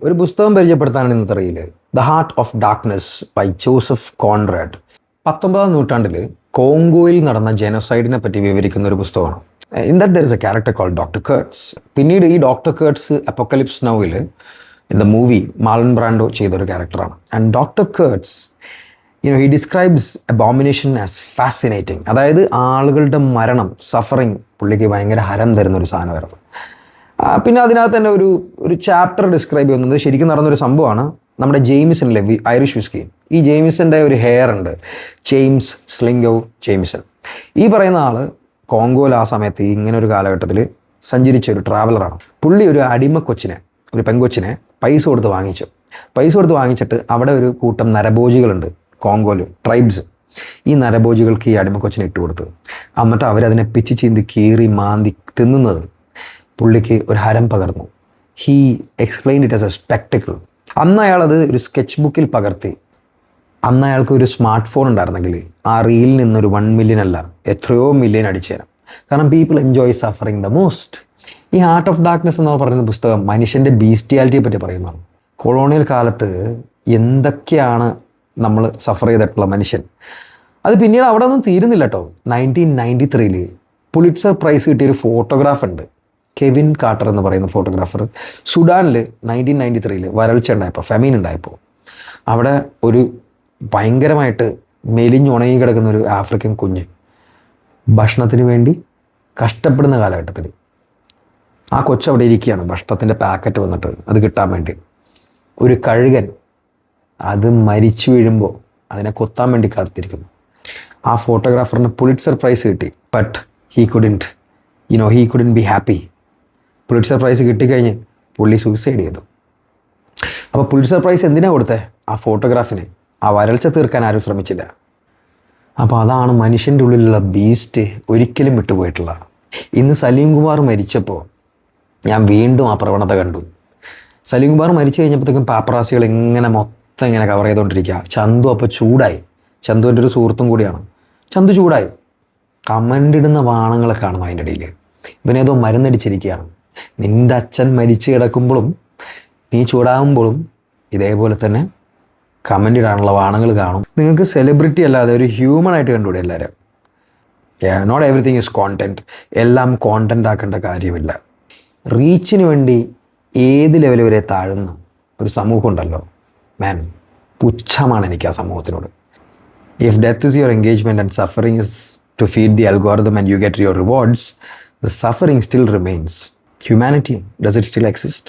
ഒരു പുസ്തകം പരിചയപ്പെടുത്താനാണ് ഇന്നത്തെ reel. The heart of darkness by Joseph Conrad. 19ാം നൂറ്റാണ്ടിൽ കോങ്കോയിൽ നടന്ന ജനോസൈഡിനെ പറ്റി വിവരിക്കുന്ന ഒരു പുസ്തകമാണ്. In that there is a character called doctor Kurtz. പിന്നീട് ഈ ഡോക്ടർ കേർട്സ് അപ്പോക്കലിപ്സ് നൗവിൽ in the movie Marlon Brando ചെയ്തൊരു ക്യാരക്ടറാണ്. And doctor Kurtz he describes abomination as fascinating. അതായത് ആളുകളുടെ മരണം, സഫറിങ് പുള്ളിക്ക് ഭയങ്കര ഹരം തരുന്നൊരു സാധനമായിരുന്നു. പിന്നെ അതിനകത്ത് തന്നെ ഒരു ചാപ്റ്റർ ഡിസ്ക്രൈബ് ചെയ്യുന്നത് ശരിക്കും നടന്നൊരു സംഭവമാണ്. നമ്മുടെ ജെയിമിസണിലെ ഐറിഷ് വിസ്കി, ഈ ജെയിമിസൻ്റെ ഒരു ഹെയർ ഉണ്ട്, ജെയിംസ് സ്ലിംഗോ ജെയിമിസൺ. ഈ പറയുന്ന ആൾ കോങ്കോയിൽ ആ സമയത്ത് ഇങ്ങനെ ഒരു കാലഘട്ടത്തിൽ സഞ്ചരിച്ച ഒരു ട്രാവലറാണ്. പുള്ളി ഒരു അടിമക്കൊച്ചിനെ, ഒരു പെങ്കൊച്ചിനെ പൈസ കൊടുത്ത് വാങ്ങിച്ചിട്ട് അവിടെ ഒരു കൂട്ടം നരഭോജികളുണ്ട് കോങ്കോയിൽ, ട്രൈബ്സ്. ഈ നരഭോജികൾക്ക് ഈ അടിമക്കൊച്ചിനെ ഇട്ട് കൊടുത്ത് എന്നിട്ട് അവരതിനെ പിച്ച് ചീന്തി കീറി മാന്തി തിന്നുന്നത് പുള്ളിക്ക് ഒരു ഹരം പകർന്നു. He explain it as a spectacle. അന്ന് അയാളത് ഒരു സ്കെച്ച് ബുക്കിൽ പകർത്തി. അന്ന് അയാൾക്ക് ഒരു സ്മാർട്ട് ഫോൺ ഉണ്ടായിരുന്നെങ്കിൽ ആ റീലിൽ നിന്നൊരു 1 മില്യൺ അല്ല, എത്രയോ മില്യൺ അടിച്ചേരാം. കാരണം people enjoy suffering the most. ഈ ഹാർട്ട് ഓഫ് ഡാർക്ക്നെസ് എന്ന് പറയുന്ന പുസ്തകം മനുഷ്യൻ്റെ ബീസ്റ്റിയാലിറ്റിയെ പറ്റി പറയുന്നതാണ്. കൊളോണിയൽ കാലത്ത് എന്തൊക്കെയാണ് നമ്മൾ സഫർ ചെയ്തിട്ടുള്ള മനുഷ്യൻ. അത് പിന്നീട് അവിടെ ഒന്നും തീരുന്നില്ല കേട്ടോ. 1993 പുലിറ്റ്സർ പ്രൈസ് കിട്ടിയൊരു ഫോട്ടോഗ്രാഫ് ഉണ്ട്, കെവിൻ കാർട്ടർ എന്ന് പറയുന്ന ഫോട്ടോഗ്രാഫർ. സുഡാനിൽ 1993 വരൾച്ച ഉണ്ടായപ്പോൾ, ഫെമീൻ ഉണ്ടായപ്പോൾ, അവിടെ ഒരു ഭയങ്കരമായിട്ട് മെലിഞ്ഞുണങ്ങി കിടക്കുന്ന ഒരു ആഫ്രിക്കൻ കുഞ്ഞ് ഭക്ഷണത്തിന് വേണ്ടി കഷ്ടപ്പെടുന്ന കാലഘട്ടത്തിൽ ആ കൊച്ചവിടെ ഇരിക്കുകയാണ്. ഭക്ഷണത്തിൻ്റെ പാക്കറ്റ് വന്നിട്ട് അത് കിട്ടാൻ വേണ്ടി ഒരു കഴുകൻ അത് മരിച്ചു വീഴുമ്പോൾ അതിനെ കൊത്താൻ വേണ്ടി കാത്തിരിക്കുന്നു. ആ ഫോട്ടോഗ്രാഫറിന് പുലിറ്റ്സർ പ്രൈസ് കിട്ടി. But he couldn't be happy. Pulitzer prize കിട്ടിക്കഴിഞ്ഞ് പുള്ളി സൂയിസൈഡ് ചെയ്തു. അപ്പോൾ പുലിറ്റ്സർ പ്രൈസ് എന്തിനാണ് കൊടുത്തത്? ആ ഫോട്ടോഗ്രാഫിന്. ആ വരൾച്ച തീർക്കാൻ ആരും ശ്രമിച്ചില്ല. അപ്പോൾ അതാണ് മനുഷ്യൻ്റെ ഉള്ളിലുള്ള ബീസ്റ്റ് ഒരിക്കലും വിട്ടുപോയിട്ടുള്ള. ഇന്ന് സലീം കുമാർ മരിച്ചപ്പോൾ ഞാൻ വീണ്ടും ആ പ്രവണത കണ്ടു. സലീം കുമാർ മരിച്ചു കഴിഞ്ഞപ്പോഴത്തേക്കും പാപ്പറാസികൾ ഇങ്ങനെ മൊത്തം ഇങ്ങനെ കവർ ചെയ്തുകൊണ്ടിരിക്കുക. ചന്തു അപ്പോൾ ചൂടായി. ചന്തുവിൻ്റെ ഒരു സുഹൃത്തും കൂടിയാണ്. ചന്തു ചൂടായി. കമൻ്റ് ഇടുന്ന വാണങ്ങളെ കാണുന്നു അതിൻ്റെ ഇടയിൽ. ഇവനേതോ മരുന്നടിച്ചിരിക്കുകയാണ്. നിൻ്റെ അച്ഛൻ മരിച്ചു കിടക്കുമ്പോഴും നീ ചൂടാകുമ്പോഴും ഇതേപോലെ തന്നെ കമൻ്റ് ഇടാനുള്ള വാണങ്ങൾ കാണും. നിങ്ങൾക്ക് സെലിബ്രിറ്റി അല്ലാതെ ഒരു ഹ്യൂമൺ ആയിട്ട് കണ്ടുകൂടെ എല്ലാവരും? Not everything is content. എല്ലാം കോണ്ടൻ്റ് ആക്കേണ്ട കാര്യമില്ല. റീച്ചിന് വേണ്ടി ഏത് ലെവൽ വരെ താഴുന്ന ഒരു സമൂഹം ഉണ്ടല്ലോ, മാൻ, പുച്ഛമാണ് എനിക്ക് ആ സമൂഹത്തിനോട്. If death is your engagement and suffering is to feed the algorithm and you get your rewards, the suffering still remains. Humanity, does it still exist?